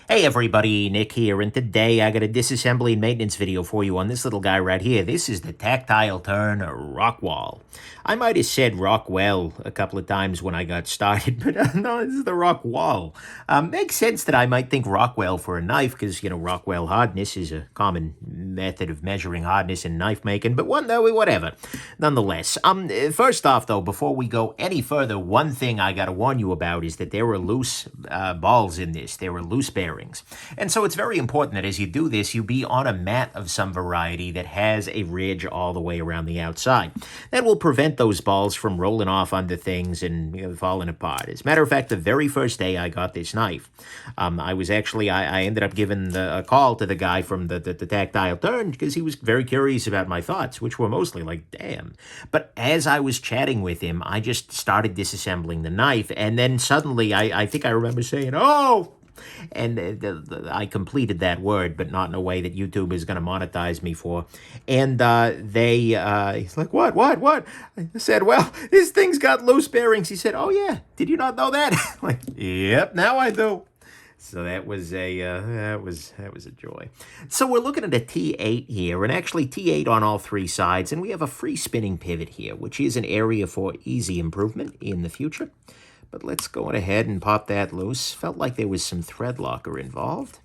Hey everybody, Nick here, and today I got a disassembly and maintenance video for you on this little guy right here. This is the Tactile Rockwall. I might have said Rockwell a couple of times when I got started, but no, this is the Rockwall. Makes sense that I might think Rockwell for a knife, because, Rockwell hardness is a common method of measuring hardness in knife making, but whatever. Nonetheless, first off though, before we go any further, one thing I gotta warn you about is that there were loose balls in this. There were loose bearings. And so it's very important that as you do this, you be on a mat of some variety that has a ridge all the way around the outside. That will prevent those balls from rolling off onto things and falling apart. As a matter of fact, the very first day I got this knife, I ended up giving a call to the guy from the Tactile Turn because he was very curious about my thoughts, which were mostly like, damn. But as I was chatting with him, I just started disassembling the knife, and then suddenly I think I remember saying, "Oh!" And I completed that word, but not in a way that YouTube is going to monetize me for. And he's like, what? I said, well, this thing's got loose bearings. He said, oh yeah, did you not know that? I'm like, yep, now I do. So that was a joy. So we're looking at a T8 here, and actually T8 on all three sides, and we have a free spinning pivot here, which is an area for easy improvement in the future. But let's go ahead and pop that loose. Felt like there was some thread locker involved.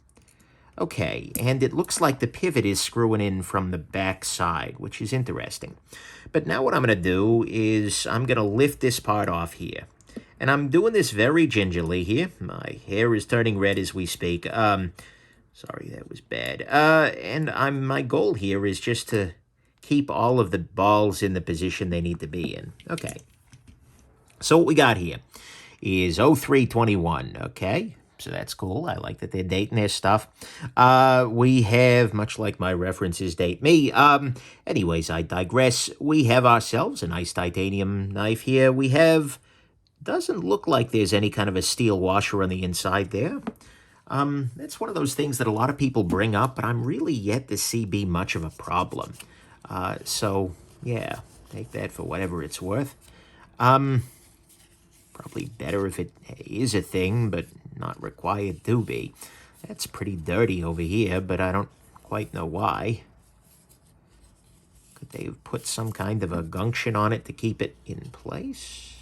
Okay, and it looks like the pivot is screwing in from the back side, which is interesting. But now what I'm going to do is I'm going to lift this part off here. And I'm doing this very gingerly here. My hair is turning red as we speak. Sorry, that was bad. My goal here is just to keep all of the balls in the position they need to be in. Okay. So what we got here is 0321, okay? So that's cool. I like that they're dating their stuff. We have, much like my references date me, anyways, I digress. We have ourselves a nice titanium knife here. We have, doesn't look like there's any kind of a steel washer on the inside there. That's one of those things that a lot of people bring up, but I'm really yet to see be much of a problem. So, yeah, take that for whatever it's worth. Probably better if it is a thing, but not required to be. That's pretty dirty over here, but I don't quite know why. Could they have put some kind of a gunction on it to keep it in place?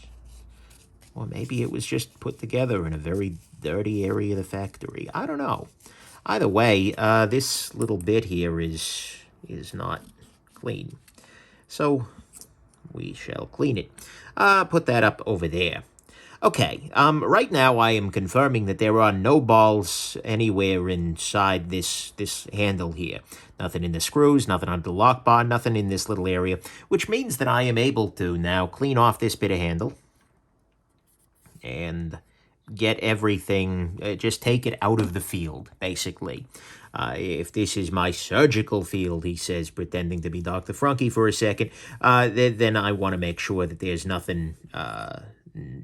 Or maybe it was just put together in a very dirty area of the factory. I don't know. Either way, this little bit here is not clean. So we shall clean it. Put that up over there. Okay, right now I am confirming that there are no balls anywhere inside this handle here. Nothing in the screws, nothing on the lock bar, nothing in this little area, which means that I am able to now clean off this bit of handle and get everything, just take it out of the field, basically. If this is my surgical field, he says, pretending to be Dr. Frunky for a second, then I want to make sure that there's nothing,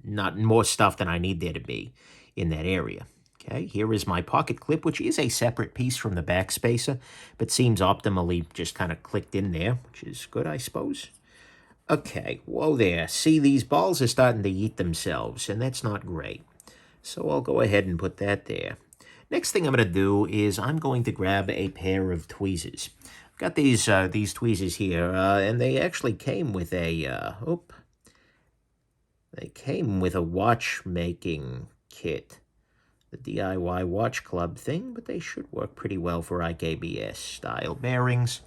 not more stuff than I need there to be in that area. Okay, here is my pocket clip, which is a separate piece from the back spacer, but seems optimally just kind of clicked in there, which is good, I suppose. Okay, whoa there. See, these balls are starting to eat themselves, and that's not great. So I'll go ahead and put that there. Next thing I'm going to do is I'm going to grab a pair of tweezers. I've got these tweezers here, and they actually came with a, they came with a watchmaking kit, the DIY Watch Club thing, but they should work pretty well for IKBS style bearings.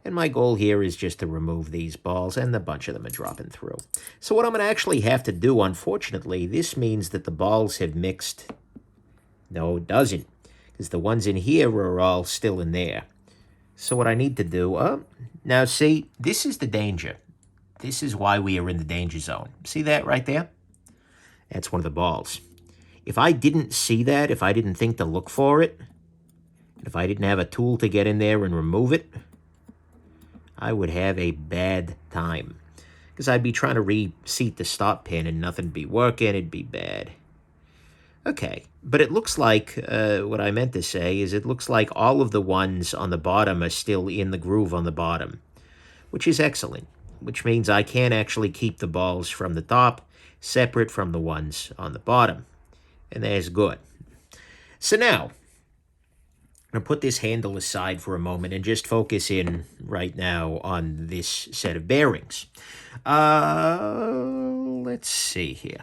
And my goal here is just to remove these balls, and a bunch of them are dropping through. So what I'm going to actually have to do, unfortunately, this means that the balls have mixed. No, it doesn't, because the ones in here are all still in there. So what I need to do, now see, this is the danger. This is why we are in the danger zone. See that right there? That's one of the balls. If I didn't see that, if I didn't think to look for it, and if I didn't have a tool to get in there and remove it, I would have a bad time. Because I'd be trying to reseat the stop pin and nothing would be working, it'd be bad. Okay, but it looks like, what I meant to say is it looks like all of the ones on the bottom are still in the groove on the bottom, which is excellent, which means I can actually keep the balls from the top separate from the ones on the bottom, and that's good. So now, I'm going to put this handle aside for a moment and just focus in right now on this set of bearings. Let's see here.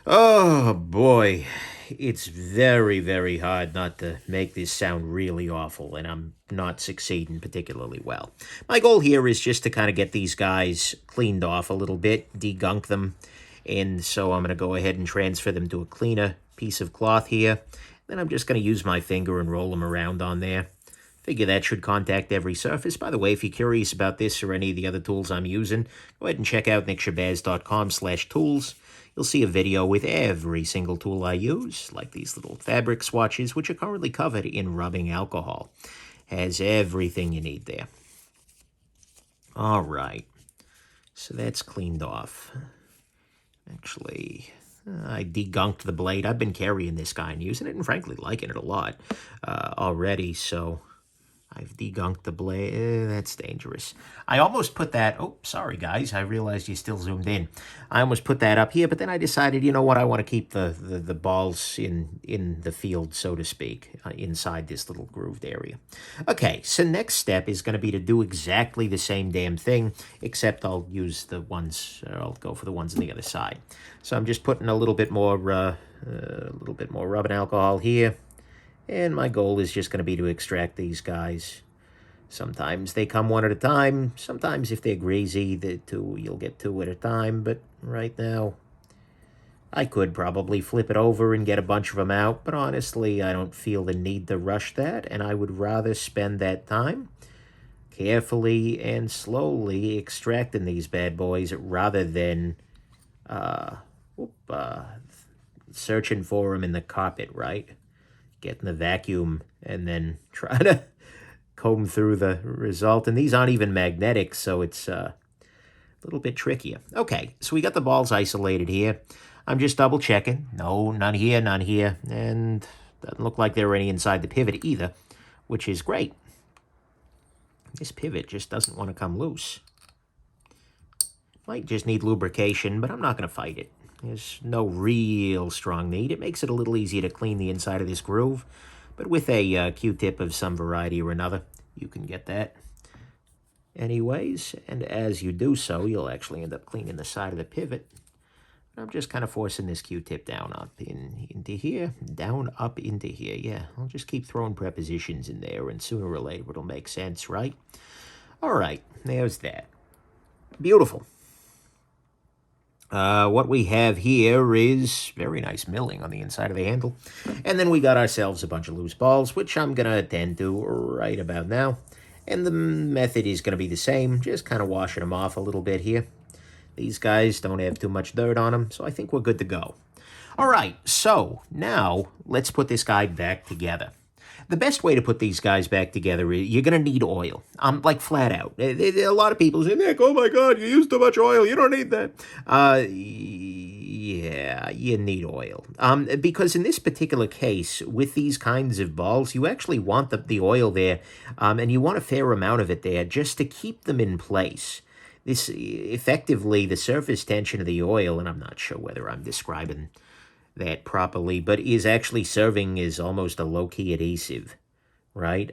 Oh, boy. It's very, very hard not to make this sound really awful, and I'm not succeeding particularly well. My goal here is just to kind of get these guys cleaned off a little bit, degunk them, and so I'm going to go ahead and transfer them to a cleaner piece of cloth here. Then I'm just going to use my finger and roll them around on there. Figure that should contact every surface. By the way, if you're curious about this or any of the other tools I'm using, go ahead and check out nickshabazz.com/tools. You'll see a video with every single tool I use, like these little fabric swatches, which are currently covered in rubbing alcohol. Has everything you need there. All right. So that's cleaned off. Actually, I degunked the blade. I've been carrying this guy and using it, and frankly liking it a lot already, so I've degunked the blade. That's dangerous. I almost put that... Oh, sorry, guys. I realized you still zoomed in. I almost put that up here, but then I decided, you know what? I want to keep the balls in the field, so to speak, inside this little grooved area. Okay, so next step is going to be to do exactly the same damn thing, except I'll use the ones... I'll go for the ones on the other side. So I'm just putting a little bit more rubbing alcohol here. And my goal is just going to be to extract these guys. Sometimes they come one at a time. Sometimes if they're greasy, you'll get two at a time. But right now, I could probably flip it over and get a bunch of them out. But honestly, I don't feel the need to rush that. And I would rather spend that time carefully and slowly extracting these bad boys rather than searching for them in the carpet, right? Getting the vacuum and then try to comb through the result. And these aren't even magnetic, so it's a little bit trickier. Okay, so we got the balls isolated here. I'm just double checking. No, none here, none here. And doesn't look like there are any inside the pivot either, which is great. This pivot just doesn't want to come loose. Might just need lubrication, but I'm not going to fight it. There's no real strong need. It makes it a little easier to clean the inside of this groove. But with a Q-tip of some variety or another, you can get that anyways. And as you do so, you'll actually end up cleaning the side of the pivot. I'm just kind of forcing this Q-tip down up into here. Down up into here. Yeah, I'll just keep throwing prepositions in there, and sooner or later it'll make sense, right? All right, there's that. Beautiful. What we have here is very nice milling on the inside of the handle. And then we got ourselves a bunch of loose balls, which I'm going to attend to right about now. And the method is going to be the same, just kind of washing them off a little bit here. These guys don't have too much dirt on them, so I think we're good to go. All right, so now let's put this guy back together. The best way to put these guys back together is you're going to need oil. Like flat out. A lot of people say, Nick, oh my God, you use too much oil. You don't need that. Yeah, you need oil. Because in this particular case, with these kinds of balls, you actually want the oil there, and you want a fair amount of it there just to keep them in place. This, effectively, the surface tension of the oil, and I'm not sure whether I'm describing that properly, but is actually serving as almost a low-key adhesive, right?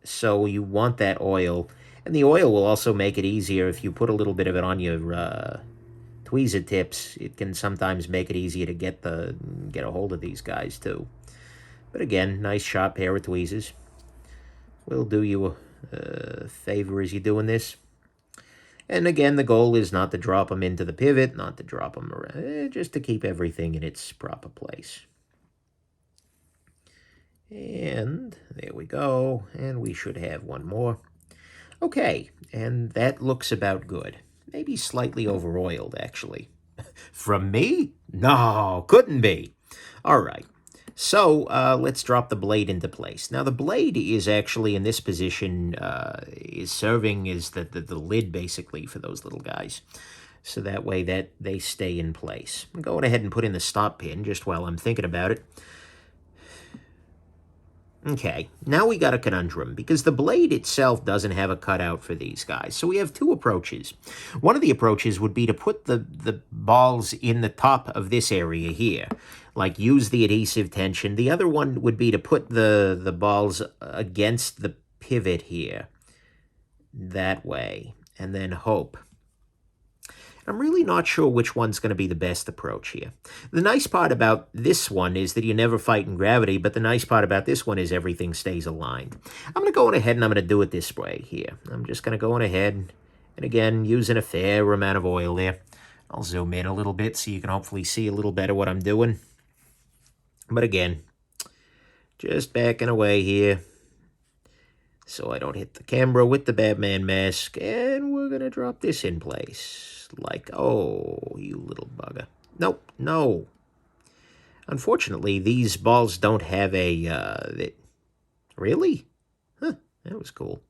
So you want that oil, and the oil will also make it easier if you put a little bit of it on your tweezer tips. It can sometimes make it easier to get a hold of these guys too. But again, nice sharp pair of tweezers will do you a favor as you're doing this. And again, the goal is not to drop them into the pivot, not to drop them around, just to keep everything in its proper place. And there we go. And we should have one more. Okay, and that looks about good. Maybe slightly over-oiled, actually. From me? No, couldn't be. All right. So let's drop the blade into place. Now the blade is actually in this position, is serving as the lid basically for those little guys. So that way that they stay in place. I'm going ahead and put in the stop pin just while I'm thinking about it. Okay, now we got a conundrum, because the blade itself doesn't have a cutout for these guys. So we have two approaches. One of the approaches would be to put the balls in the top of this area here, like use the adhesive tension. The other one would be to put the balls against the pivot here, that way, and then hope. I'm really not sure which one's going to be the best approach here. The nice part about this one is that you never fight in gravity, but the nice part about this one is everything stays aligned. I'm going to go on ahead and I'm going to do it this way here. I'm just going to go on ahead and again, using a fair amount of oil there. I'll zoom in a little bit so you can hopefully see a little better what I'm doing. But again, just backing away here so I don't hit the camera with the Batman mask, and we're going to drop this in place. Like, oh, you little bugger. Nope, no. Unfortunately, these balls don't have a, really? Huh, that was cool.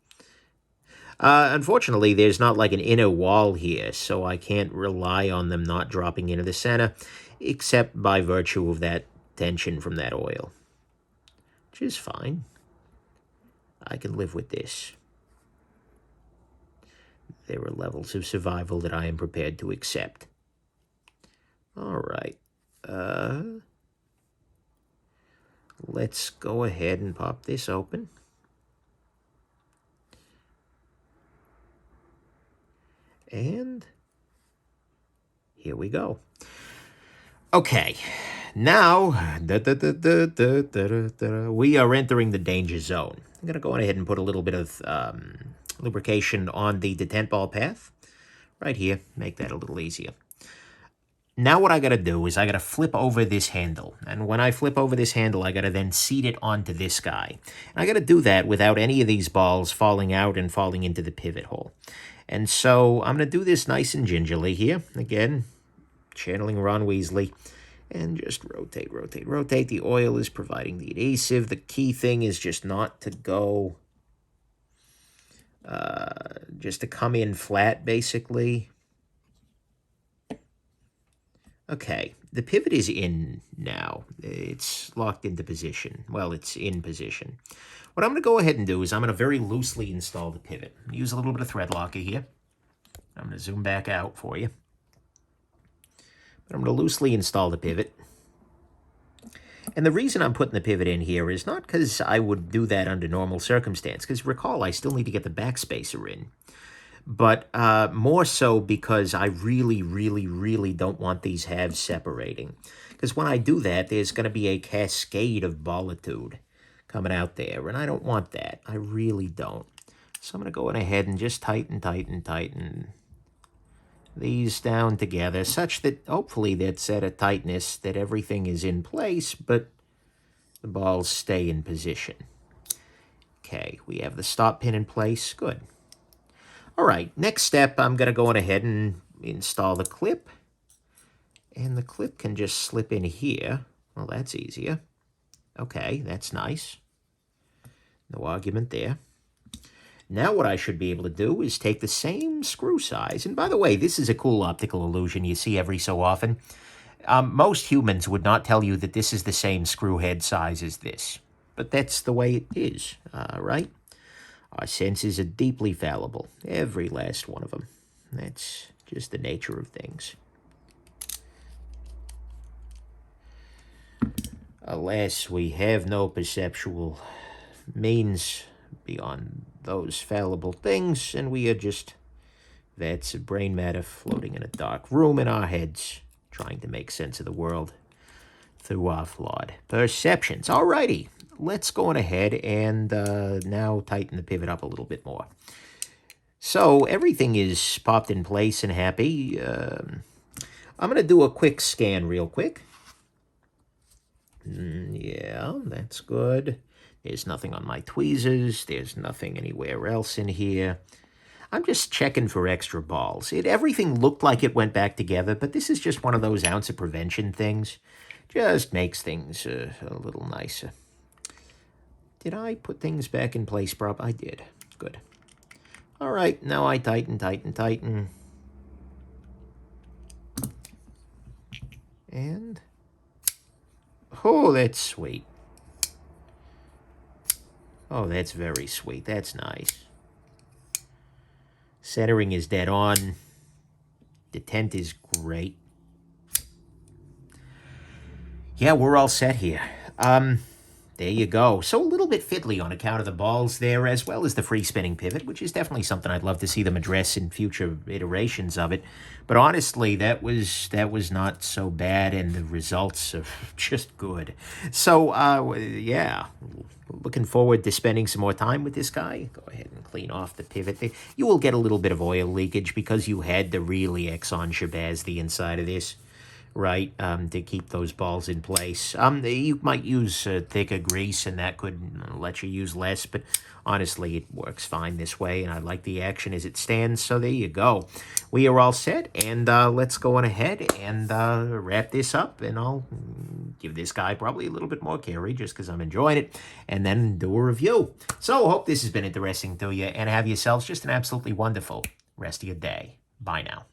Unfortunately, there's not like an inner wall here, so I can't rely on them not dropping into the center, except by virtue of that tension from that oil. Which is fine. I can live with this. There are levels of survival that I am prepared to accept. All right. Let's go ahead and pop this open. And here we go. Okay. Now, we are entering the danger zone. I'm going to go ahead and put a little bit of lubrication on the detent ball path right here. Make that a little easier. Now what I got to do is I got to flip over this handle. And when I flip over this handle, I got to then seat it onto this guy. And I got to do that without any of these balls falling out and falling into the pivot hole. And so I'm going to do this nice and gingerly here. Again, channeling Ron Weasley. And just rotate, rotate, rotate. The oil is providing the adhesive. The key thing is just not to go, just to come in flat, basically. Okay, the pivot is in now. It's locked into position. Well, it's in position. What I'm going to go ahead and do is I'm going to very loosely install the pivot. Use a little bit of thread locker here. I'm going to zoom back out for you. But I'm going to loosely install the pivot. And the reason I'm putting the pivot in here is not because I would do that under normal circumstance, because recall, I still need to get the backspacer in. But more so because I really, really, really don't want these halves separating. Because when I do that, there's going to be a cascade of ballitude coming out there, and I don't want that. I really don't. So I'm going to go ahead and just tighten, tighten, tighten these down together, such that hopefully that's at a tightness that everything is in place, but the balls stay in position. Okay, we have the stop pin in place. Good. All right, next step, I'm going to go on ahead and install the clip. And the clip can just slip in here. Well, that's easier. Okay, that's nice. No argument there. Now what I should be able to do is take the same screw size. And by the way, this is a cool optical illusion you see every so often. Most humans would not tell you that this is the same screw head size as this. But that's the way it is, right? Our senses are deeply fallible, every last one of them. That's just the nature of things. Alas, we have no perceptual means beyond those fallible things, and we are just vats of brain matter floating in a dark room in our heads, trying to make sense of the world through our flawed perceptions. Alrighty, let's go on ahead and now tighten the pivot up a little bit more. So everything is popped in place and happy. I'm going to do a quick scan real quick. Yeah, that's good. There's nothing on my tweezers. There's nothing anywhere else in here. I'm just checking for extra balls. Everything looked like it went back together, but this is just one of those ounce of prevention things. Just makes things a little nicer. Did I put things back in place properly? I did. Good. All right, now I tighten, tighten, tighten. And, oh, that's sweet. Oh, that's very sweet. That's nice. Centering is dead on. The tent is great. Yeah, we're all set here. There you go. So a little bit fiddly on account of the balls there, as well as the free spinning pivot, which is definitely something I'd love to see them address in future iterations of it. But honestly, that was not so bad, and the results are just good. So yeah, looking forward to spending some more time with this guy. Go ahead and clean off the pivot. You will get a little bit of oil leakage because you had to really Exxon Shabazz the inside of this, right, to keep those balls in place. You might use thicker grease, and that could let you use less, but honestly, it works fine this way, and I like the action as it stands, so there you go. We are all set, and let's go on ahead and wrap this up, and I'll give this guy probably a little bit more carry just because I'm enjoying it, and then do a review. So, hope this has been interesting to you, and have yourselves just an absolutely wonderful rest of your day. Bye now.